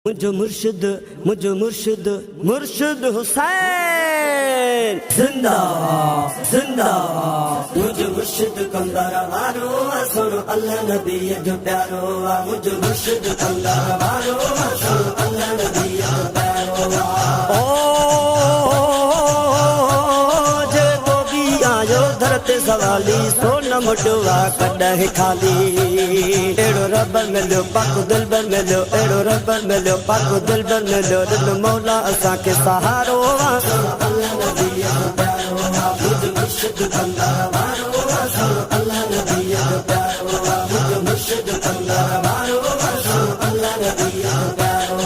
मुझे मुर्शिद मुर्शिद हुसैन जिंदा जिंदा मुझे मुर्शिद कंदारा वारो सुनो अल्लाह नबी जो प्यारो मुझे मुर्शिद कंदारा वारो सुनो अल्लाह नबी जो प्यारो ओ जे को भी आयो धरते सवाली सोना मुडवा कॾहिं खाली एड़ो रब मिलो पाक दिलबर मिलो एड़ो रब मिलो पाक दिलबर मिलो दिल मौला असां के सहारो अल्लाह नबी जो प्यारो मुझे मुर्शिद कंदारा वारो सुनो अल्लाह नबी जो प्यारो मुझे मुर्शिद कंदारा वारो सुनो अल्लाह नबी जो प्यारो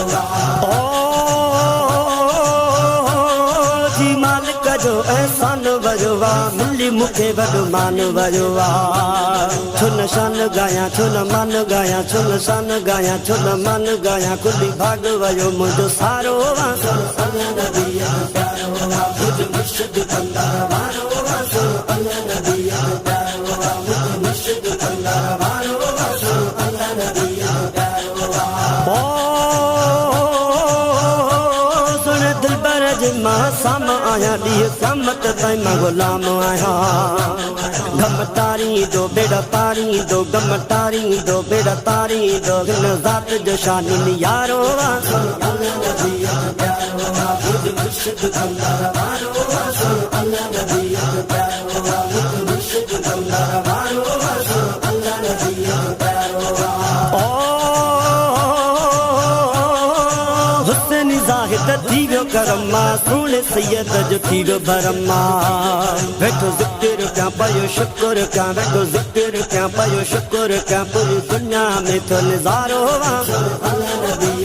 ओ जी मालिक जो एहसान वजवा मिली मुखे वॾो मान वजवा छो न शान गाया छो न मान गाया छो न शान गाया छो न मान गाया कुली भाग वयो मुझो सारो अल्लाह नबी जो प्यारो मुझे मुर्शिद कंदारा वारो सुनो अल्लाह नबी जो प्यारो मुझे मुर्शिद कंदारा वारो सुनो अल्लाह नबी जो प्यारो ओ सुन दिलबर जे मां साम आया ॾींहुं क़यामत ताईं मां गुलाम आहियां गम तारी दो बेड़ा तारी दो गम तारी दो बेड़ा तारी दो हिन ज़ात जो शान यारो अल्लाह नबी जो प्यारो मुझे मुर्शिद कंदारा वारो सुनो अल्लाह नबी जो प्यारो मुझे मुर्शिद कंदारा वारो सुनो अल्लाह नबी जो प्यारो ओ हुसैन ज़ाहिद थी वियो करम्मा सोने सैयद जो थी वियो भरम्मा वेठो ज़िक्र कयां पयो शुक्र कयां वेठो ज़िक्र कयां पयो शुक्र कयां पूरी दुनिया में तो नज़ारो अल्लाह नबी